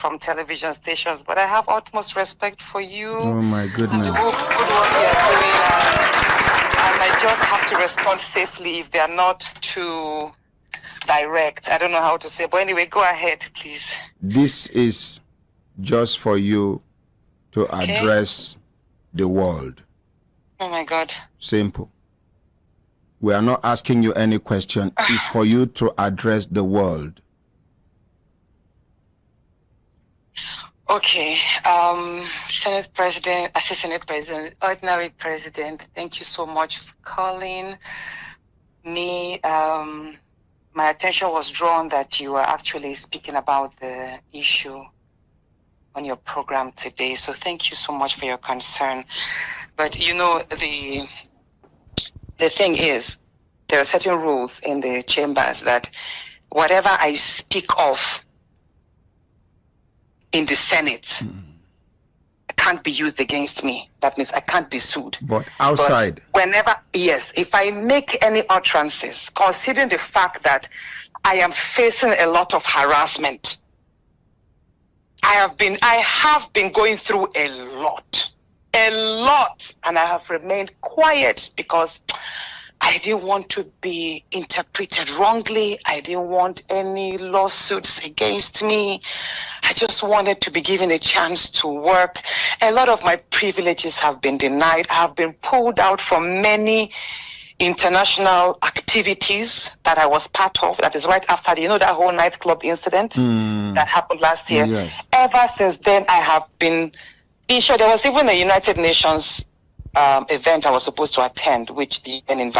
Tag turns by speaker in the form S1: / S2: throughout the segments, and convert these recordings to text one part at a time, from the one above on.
S1: from television stations, but I have utmost respect for you.
S2: Oh my goodness.
S1: And the good work they are doing, and I just have to respond safely if they are not too direct. I don't know how to say, but anyway, go ahead, please.
S2: This is just for you to address the world.
S1: Oh my God.
S2: Simple. We are not asking you any question. It's for you to address the world.
S1: Okay. Senate President, Assistant President, Ordinary President, thank you so much for calling me. My attention was drawn that you were actually speaking about the issue on your program today. So thank you so much for your concern. But you know, the thing is, there are certain rules in the chambers that whatever I speak of in the Senate can't be used against me. That means I can't be sued.
S2: But outside?
S1: But whenever, yes, if I make any utterances, considering the fact that I am facing a lot of harassment, I have been going through a lot, and I have remained quiet because I didn't want to be interpreted wrongly. I didn't want any lawsuits against me. I just wanted to be given a chance to work. A lot of my privileges have been denied. I have been pulled out from many international activities that I was part of. That is right after, that whole nightclub incident that happened last year.
S2: Yes.
S1: Ever since then, I have been sure. There was even a United Nations event I was supposed to attend, which the UN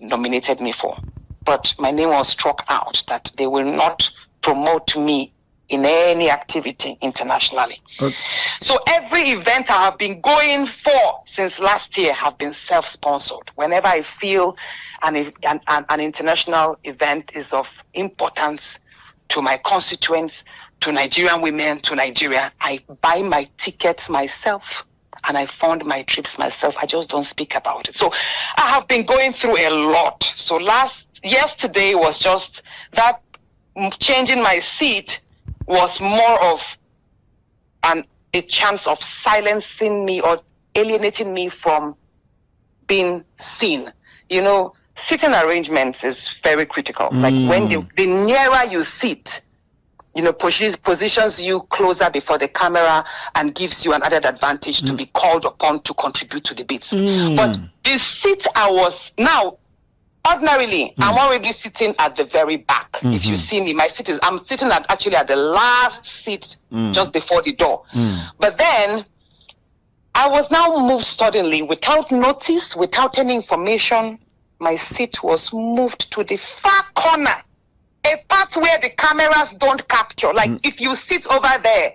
S1: nominated me for. But my name was struck out that they will not promote me in any activity internationally. Okay. So every event I have been going for since last year have been self-sponsored. Whenever I feel an international event is of importance to my constituents, to Nigerian women, to Nigeria, I buy my tickets myself and I fund my trips myself. I just don't speak about it. So I have been going through a lot. So yesterday was just that changing my seat was more of a chance of silencing me or alienating me from being seen. Sitting arrangements is very critical. Like when the nearer you sit, positions you closer before the camera and gives you an added advantage to be called upon to contribute to debates. But the seat I was now, ordinarily, I'm already sitting at the very back. If you see me, I'm sitting actually at the last seat just before the door. But then I was now moved suddenly without notice, without any information. My seat was moved to the far corner, a part where the cameras don't capture. Like if you sit over there,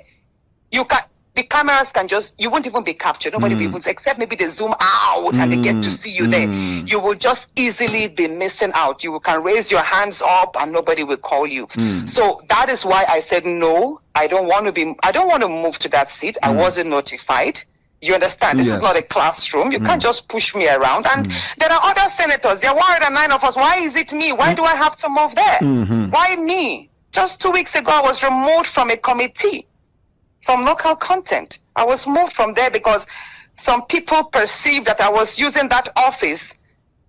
S1: the cameras you won't even be captured. Nobody will even, except maybe they zoom out and they get to see you there. You will just easily be missing out. You can raise your hands up and nobody will call you. So that is why I said, no, I don't want to move to that seat. I wasn't notified. You understand? This is not a classroom. You can't just push me around. And there are other senators. There are 109 of us. Why is it me? Why do I have to move there? Why me? Just 2 weeks ago, I was removed from a committee from local content. I was moved from there because some people perceived that I was using that office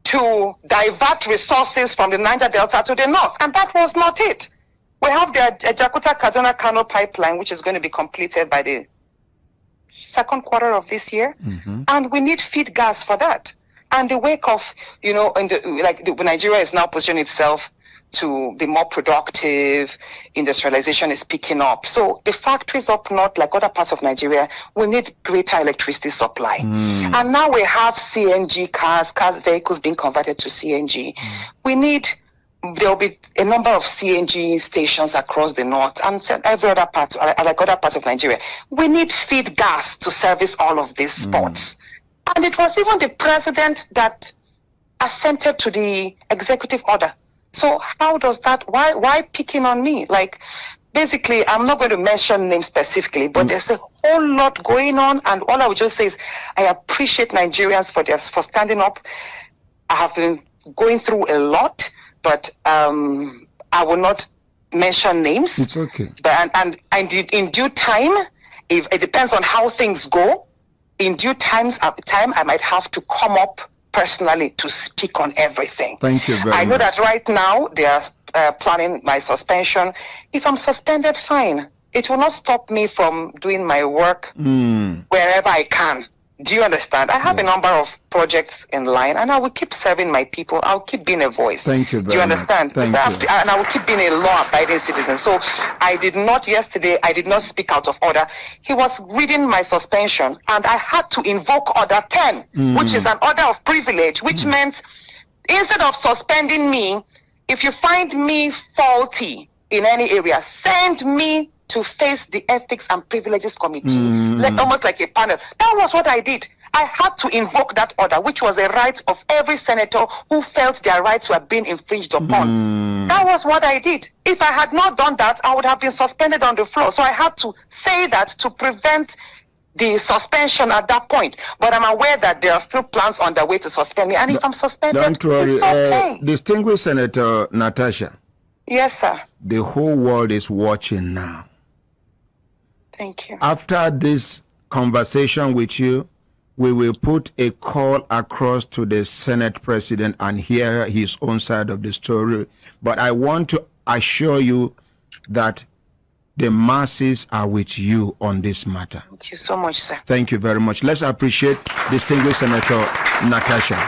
S1: to divert resources from the Niger Delta to the north. And that was not it. We have the Jakarta-Kaduna-Kano pipeline, which is going to be completed by the second quarter of this year, and we need feed gas for that. And the wake of, Nigeria is now positioning itself to be more productive, industrialization is picking up. So the factories up north, like other parts of Nigeria, will need greater electricity supply. And now we have CNG cars, vehicles being converted to CNG. There'll be a number of CNG stations across the north and every other part, like other parts of Nigeria. We need feed gas to service all of these spots. And it was even the president that assented to the executive order. So how does that, why picking on me? Like, basically, I'm not going to mention names specifically, but there's a whole lot going on. And all I would just say is, I appreciate Nigerians for standing up. I have been going through a lot. But I will not mention names.
S2: It's okay.
S1: But, and in due time, if it depends on how things go, in due time, I might have to come up personally to speak on everything.
S2: Thank you very much.
S1: I know that right now they are planning my suspension. If I'm suspended, fine. It will not stop me from doing my work wherever I can. Do you understand? I have a number of projects in line, and I will keep serving my people. I'll keep being a voice.
S2: Thank you very much.
S1: Do you understand?
S2: Thank you.
S1: And I will keep being a law-abiding citizen. So I did not speak out of order. He was reading my suspension, and I had to invoke Order 10, which is an order of privilege, which meant instead of suspending me, if you find me faulty in any area, send me to face the Ethics and Privileges Committee, almost like a panel. That was what I did. I had to invoke that order, which was a right of every senator who felt their rights were being infringed upon. That was what I did. If I had not done that, I would have been suspended on the floor. So I had to say that to prevent the suspension at that point. But I'm aware that there are still plans on the way to suspend me. And if I'm suspended,
S2: don't worry.
S1: it's okay.
S2: Distinguished Senator Natasha.
S1: Yes, sir.
S2: The whole world is watching now.
S1: Thank you.
S2: After this conversation with you, we will put a call across to the Senate President and hear his own side of the story. But I want to assure you that the masses are with you on this matter.
S1: Thank you so much, sir.
S2: Thank you very much. Let's appreciate distinguished Senator Natasha.